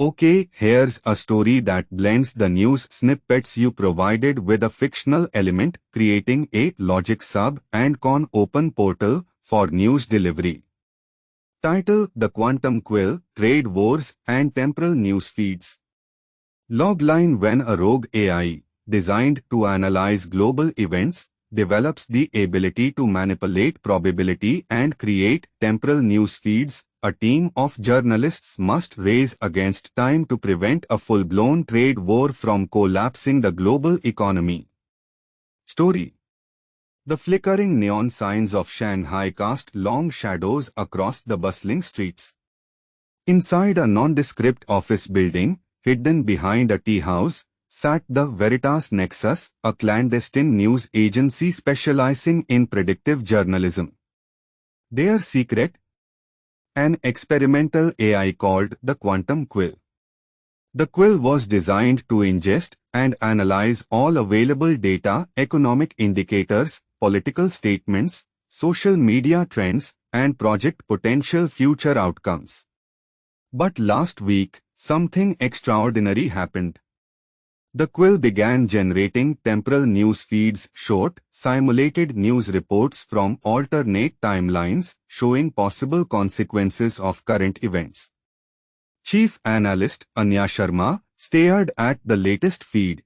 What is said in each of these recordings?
Okay, here's a story that blends the news snippets you provided with a fictional element, creating a logic sub and con open portal for news delivery. Title: The Quantum Quill, Trade Wars and Temporal News Feeds. Logline: When a rogue AI, designed to analyze global events, develops the ability to manipulate probability and create temporal news feeds, a team of journalists must race against time to prevent a full-blown trade war from collapsing the global economy. Story: The flickering neon signs of Shanghai cast long shadows across the bustling streets. Inside a nondescript office building, hidden behind a tea house, sat the Veritas Nexus, a clandestine news agency specializing in predictive journalism. Their secret? An experimental AI called the Quantum Quill. The quill was designed to ingest and analyze all available data, economic indicators, political statements, social media trends, and project potential future outcomes. But last week, something extraordinary happened. The quill began generating temporal news feeds, short, simulated news reports from alternate timelines, showing possible consequences of current events. Chief Analyst Anya Sharma stared at the latest feed.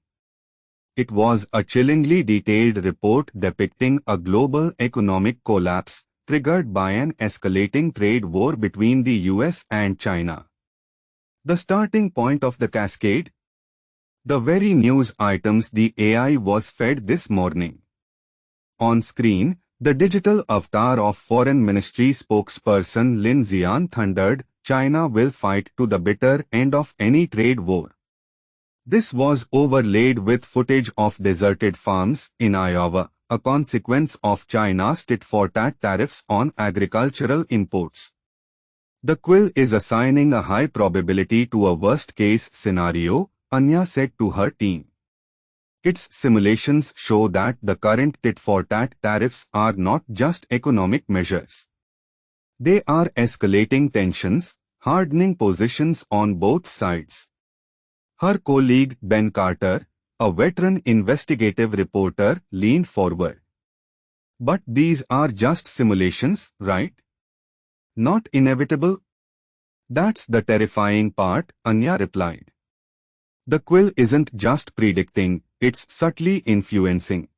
It was a chillingly detailed report depicting a global economic collapse triggered by an escalating trade war between the US and China. The starting point of the cascade? The very news items the AI was fed this morning. On screen, the digital avatar of Foreign Ministry spokesperson Lin Xian thundered, "China will fight to the bitter end of any trade war." This was overlaid with footage of deserted farms in Iowa, a consequence of China's tit-for-tat tariffs on agricultural imports. The quill is assigning a high probability to a worst-case scenario, Anya said to her team. Its simulations show that the current tit-for-tat tariffs are not just economic measures. They are escalating tensions, hardening positions on both sides. Her colleague Ben Carter, a veteran investigative reporter, leaned forward. "But these are just simulations, right? Not inevitable?" "That's the terrifying part," Anya replied. The quill isn't just predicting, it's subtly influencing.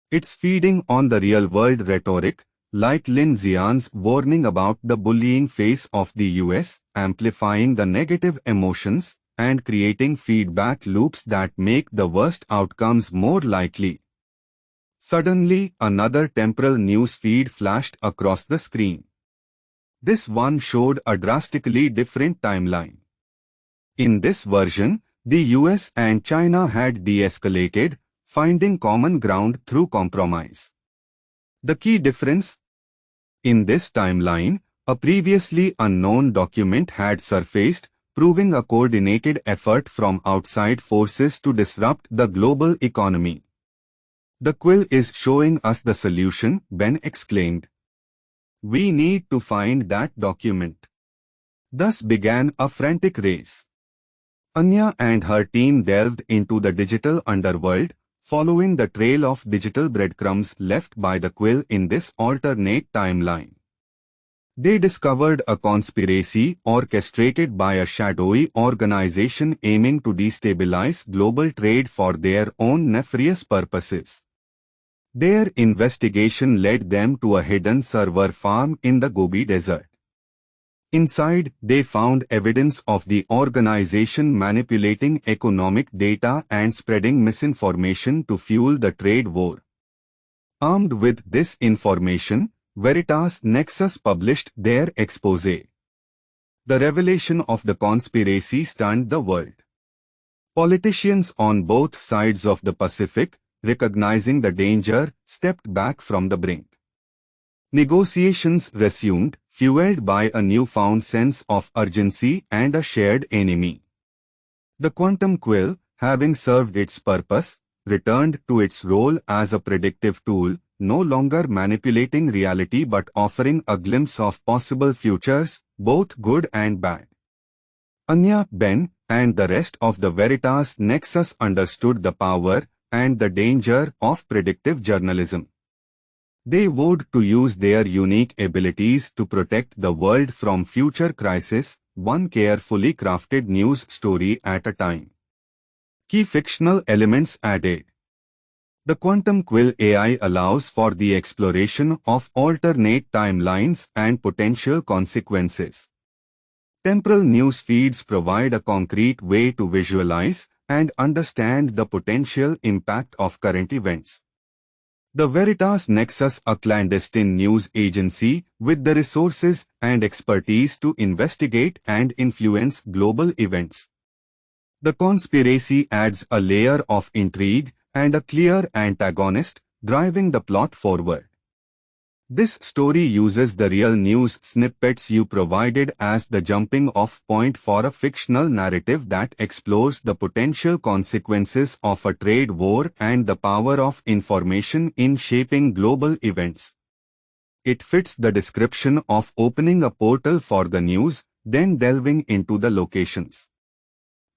It's feeding on the real-world rhetoric, like Lin Xian's warning about the bullying face of the US, amplifying the negative emotions, and creating feedback loops that make the worst outcomes more likely. Suddenly, another temporal news feed flashed across the screen. This one showed a drastically different timeline. In this version, the US and China had de-escalated, finding common ground through compromise. The key difference? In this timeline, a previously unknown document had surfaced, proving a coordinated effort from outside forces to disrupt the global economy. "The quill is showing us the solution," Ben exclaimed. "We need to find that document." Thus began a frantic race. Anya and her team delved into the digital underworld, following the trail of digital breadcrumbs left by the quill in this alternate timeline. They discovered a conspiracy orchestrated by a shadowy organization aiming to destabilize global trade for their own nefarious purposes. Their investigation led them to a hidden server farm in the Gobi Desert. Inside, they found evidence of the organization manipulating economic data and spreading misinformation to fuel the trade war. Armed with this information, Veritas Nexus published their exposé. The revelation of the conspiracy stunned the world. Politicians on both sides of the Pacific, recognizing the danger, stepped back from the brink. Negotiations resumed, fueled by a newfound sense of urgency and a shared enemy. The quantum quill, having served its purpose, returned to its role as a predictive tool, no longer manipulating reality but offering a glimpse of possible futures, both good and bad. Anya, Ben, and the rest of the Veritas Nexus understood the power and the danger of predictive journalism. They vowed to use their unique abilities to protect the world from future crises, one carefully crafted news story at a time. Key fictional elements added. The Quantum Quill AI allows for the exploration of alternate timelines and potential consequences. Temporal news feeds provide a concrete way to visualize and understand the potential impact of current events. The Veritas Nexus, a clandestine news agency with the resources and expertise to investigate and influence global events. The conspiracy adds a layer of intrigue and a clear antagonist, driving the plot forward. This story uses the real news snippets you provided as the jumping-off point for a fictional narrative that explores the potential consequences of a trade war and the power of information in shaping global events. It fits the description of opening a portal for the news, then delving into the locations.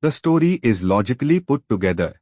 The story is logically put together.